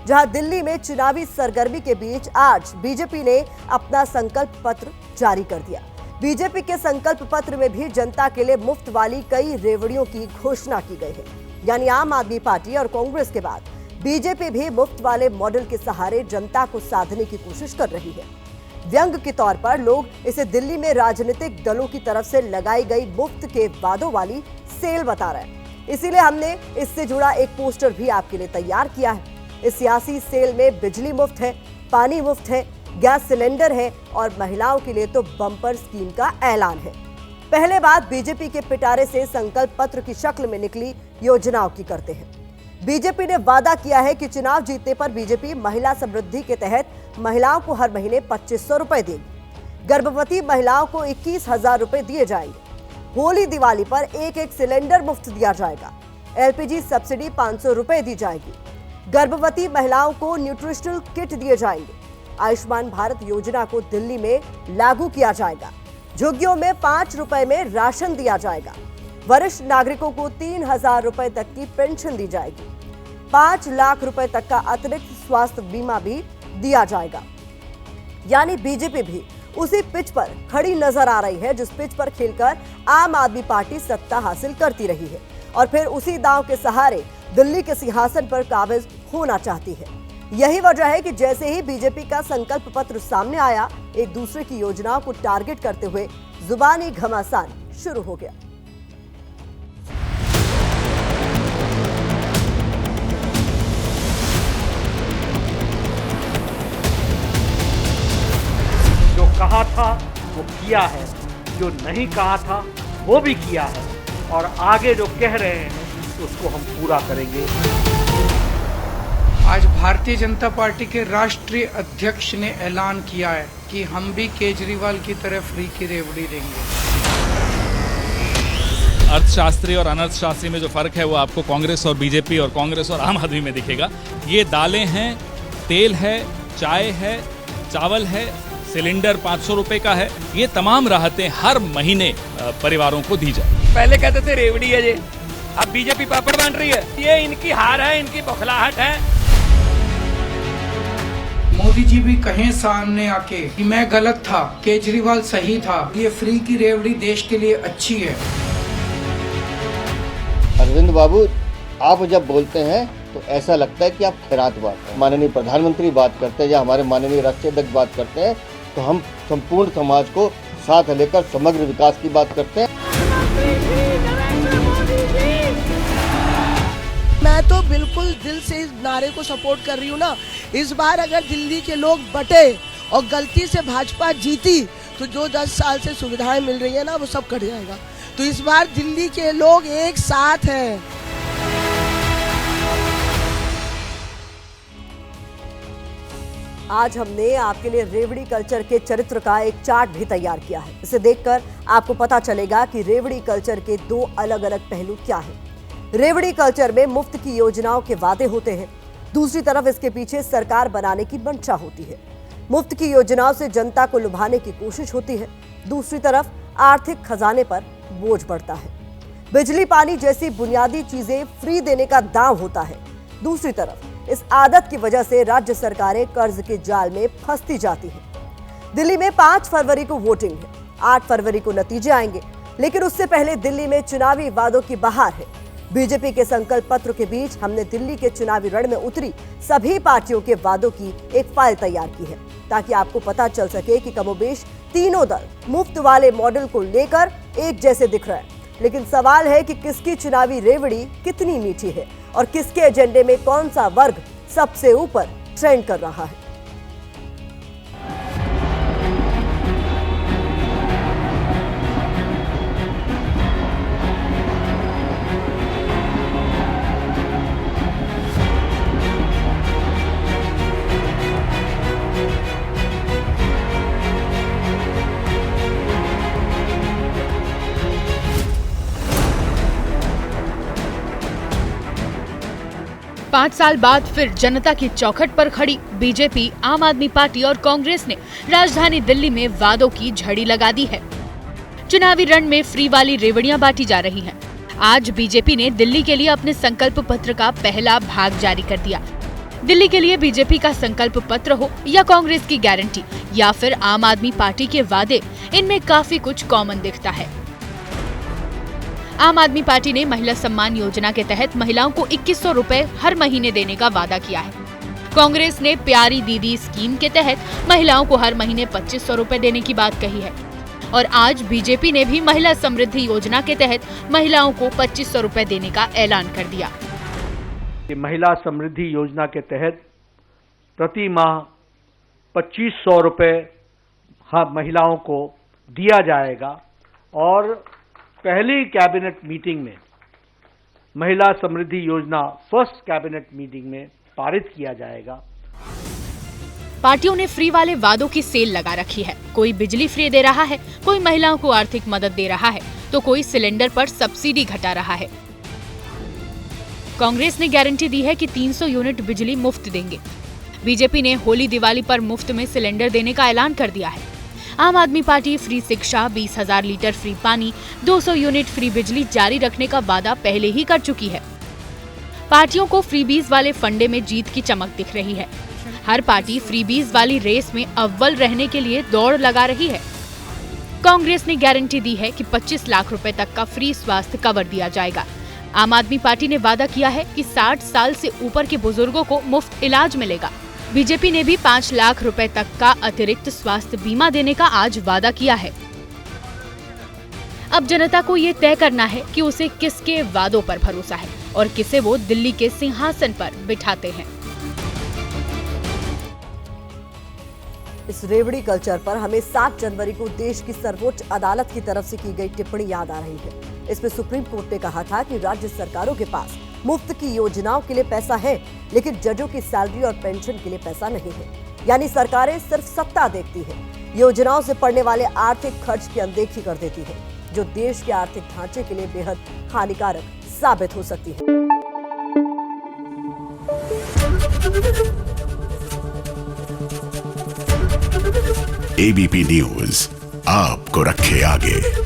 जहां दिल्ली में चुनावी सरगर्मी के बीच आज बीजेपी ने अपना संकल्प पत्र जारी कर दिया। बीजेपी के संकल्प पत्र में भी जनता के लिए मुफ्त वाली कई रेवड़ियों की घोषणा की गई है। यानी आम आदमी पार्टी और कांग्रेस के बाद बीजेपी भी मुफ्त वाले मॉडल के सहारे जनता को साधने की कोशिश कर रही है। व्यंग के तौर पर लोग इसे दिल्ली में राजनीतिक दलों की तरफ से लगाई गई मुफ्त के वादों वाली सेल बता रहे हैं। इसीलिए हमने इससे जुड़ा एक पोस्टर भी आपके लिए तैयार किया है। इस सियासी सेल में बिजली मुफ्त है, पानी मुफ्त है, गैस सिलेंडर है और महिलाओं के लिए तो बम्पर स्कीम का ऐलान है। पहले बात बीजेपी के पिटारे से संकल्प पत्र की शक्ल में निकली योजनाओं की करते हैं। बीजेपी ने वादा किया है कि चुनाव जीतने पर बीजेपी महिला समृद्धि के तहत महिलाओं को हर महीने 2500 रुपए देगी। गर्भवती महिलाओं को 21,000 रुपए दिए जाएंगे। होली दिवाली पर एक सिलेंडर मुफ्त दिया जाएगा। एलपीजी सब्सिडी 500 रुपए दी जाएगी। गर्भवती महिलाओं को न्यूट्रिशनल किट दिए जाएंगे। आयुष्मान भारत योजना को दिल्ली में लागू किया जाएगा। झुग्गियों में 5 रुपए में राशन दिया जाएगा। वरिष्ठ नागरिकों को 3,000 रुपए तक की पेंशन दी जाएगी। 5 लाख रुपए तक का अतिरिक्त स्वास्थ्य बीमा भी दिया जाएगा। यानी बीजेपी भी उसी पिच पर खड़ी नजर आ रही है जिस पिच पर खेलकर आम आदमी पार्टी सत्ता हासिल करती रही है और फिर उसी दांव के सहारे दिल्ली के सिंहासन पर काबिज होना चाहती है। यही वजह है कि जैसे ही बीजेपी का संकल्प पत्र सामने आया, एक दूसरे की योजनाओं को टारगेट करते हुए जुबानी घमासान शुरू हो गया। जो कहा था वो किया है, जो नहीं कहा था वो भी किया है और आगे जो कह रहे हैं उसको हम पूरा करेंगे। आज भारतीय जनता पार्टी के राष्ट्रीय अध्यक्ष ने ऐलान किया है कि हम भी केजरीवाल की तरह फ्री की रेवड़ी देंगे। अर्थशास्त्री और अनर्थशास्त्री में जो फर्क है वो आपको कांग्रेस और बीजेपी और कांग्रेस और आम आदमी में दिखेगा। ये दालें हैं, तेल है, चाय है, चावल है, सिलेंडर 500 रुपए का है। ये तमाम राहतें हर महीने परिवारों को दी जाए। पहले कहते थे रेवड़ी है ये, अब बीजेपी पापड़ बांट रही है। ये इनकी हार है, इनकी बौखलाहट है। मोदी जी भी कहें सामने आके कि मैं गलत था, केजरीवाल सही था, ये फ्री की रेवड़ी देश के लिए अच्छी है। अरविंद बाबू, आप जब बोलते हैं तो ऐसा लगता है कि आप खैरात बात हैं। माननीय प्रधानमंत्री बात करते हैं या हमारे माननीय राष्ट्रीय अध्यक्ष बात करते हैं तो हम संपूर्ण समाज को साथ लेकर समग्र विकास की बात करते हैं। मैं तो बिल्कुल दिल से इस नारे को सपोर्ट कर रही हूँ ना। इस बार अगर दिल्ली के लोग बटे और गलती से भाजपा जीती तो जो 10 साल से सुविधाएं मिल रही है ना वो सब कट जाएगा। तो इस बार दिल्ली के लोग एक साथ हैं। आज हमने आपके लिए रेवड़ी कल्चर के चरित्र का एक चार्ट भी तैयार किया है। इसे देखकर आपको पता चलेगा कि रेवड़ी कल्चर के 2 अलग अलग पहलू क्या हैं। रेवड़ी कल्चर में मुफ्त की योजनाओं के वादे होते हैं, दूसरी तरफ इसके पीछे सरकार बनाने की मंशा होती है। मुफ्त की योजनाओं से जनता को लुभाने की कोशिश होती है, दूसरी तरफ आर्थिक खजाने पर बोझ बढ़ता है। बिजली पानी जैसी बुनियादी चीजें फ्री देने का दांव होता है। दूसरी तरफ इस आदत की वजह से राज्य सरकारें कर्ज के जाल में फंसती जाती हैं। दिल्ली में 5 फरवरी को वोटिंग है, 8 फरवरी को नतीजे आएंगे, लेकिन उससे पहले दिल्ली में चुनावी वादों की बहार है। बीजेपी के संकल्प पत्र के बीच हमने दिल्ली के चुनावी रण में उतरी सभी पार्टियों के वादों की एक फाइल तैयार की है ताकि आपको पता चल सके कि कमोबेश तीनों दल मुफ्त वाले मॉडल को लेकर एक जैसे दिख रहे हैं। लेकिन सवाल है कि किसकी चुनावी रेवड़ी कितनी मीठी है और किसके एजेंडे में कौन सा वर्ग सबसे ऊपर ट्रेंड कर रहा है। पाँच साल बाद फिर जनता की चौखट पर खड़ी बीजेपी, आम आदमी पार्टी और कांग्रेस ने राजधानी दिल्ली में वादों की झड़ी लगा दी है। चुनावी रण में फ्री वाली रेवड़ियां बांटी जा रही हैं। आज बीजेपी ने दिल्ली के लिए अपने संकल्प पत्र का पहला भाग जारी कर दिया। दिल्ली के लिए बीजेपी का संकल्प पत्र हो या कांग्रेस की गारंटी या फिर आम आदमी पार्टी के वादे, इनमें काफी कुछ कॉमन दिखता है। आम आदमी पार्टी ने महिला सम्मान योजना के तहत महिलाओं को 2100 रुपए हर महीने देने का वादा किया है। कांग्रेस ने प्यारी दीदी स्कीम के तहत महिलाओं को हर महीने 2500 रुपए देने की बात कही है और आज बीजेपी ने भी महिला समृद्धि योजना के तहत महिलाओं को 2500 रुपए देने का ऐलान कर दिया। महिला समृद्धि योजना के तहत प्रति माह 2500 रुपए महिलाओं को दिया जाएगा और पहली कैबिनेट मीटिंग में महिला समृद्धि योजना फर्स्ट कैबिनेट मीटिंग में पारित किया जाएगा। पार्टियों ने फ्री वाले वादों की सेल लगा रखी है। कोई बिजली फ्री दे रहा है, कोई महिलाओं को आर्थिक मदद दे रहा है, तो कोई सिलेंडर पर सब्सिडी घटा रहा है। कांग्रेस ने गारंटी दी है कि 300 यूनिट बिजली मुफ्त देंगे। बीजेपी ने होली दिवाली पर मुफ्त में सिलेंडर देने का ऐलान कर दिया है। आम आदमी पार्टी फ्री शिक्षा, 20,000 लीटर फ्री पानी, 200 यूनिट फ्री बिजली जारी रखने का वादा पहले ही कर चुकी है। पार्टियों को फ्रीबीज वाले फंडे में जीत की चमक दिख रही है। हर पार्टी फ्रीबीज वाली रेस में अव्वल रहने के लिए दौड़ लगा रही है। कांग्रेस ने गारंटी दी है कि 25 लाख रुपए तक का फ्री स्वास्थ्य कवर दिया जाएगा। आम आदमी पार्टी ने वादा किया है कि 60 साल से ऊपर के बुजुर्गों को मुफ्त इलाज मिलेगा। बीजेपी ने भी 5 लाख रुपए तक का अतिरिक्त स्वास्थ्य बीमा देने का आज वादा किया है। अब जनता को ये तय करना है कि उसे किसके वादों पर भरोसा है और किसे वो दिल्ली के सिंहासन पर बिठाते हैं। इस रेवड़ी कल्चर पर हमें 7 जनवरी को देश की सर्वोच्च अदालत की तरफ से की गई टिप्पणी याद आ रही है। इसमें सुप्रीम कोर्ट ने कहा था कि राज्य सरकारों के पास मुफ्त की योजनाओं के लिए पैसा है, लेकिन जजों की सैलरी और पेंशन के लिए पैसा नहीं है। यानी सरकारें सिर्फ सत्ता देखती है, योजनाओं से पड़ने वाले आर्थिक खर्च की अनदेखी कर देती है, जो देश के आर्थिक ढांचे के लिए बेहद हानिकारक साबित हो सकती है। एबीपी न्यूज आपको रखे आगे।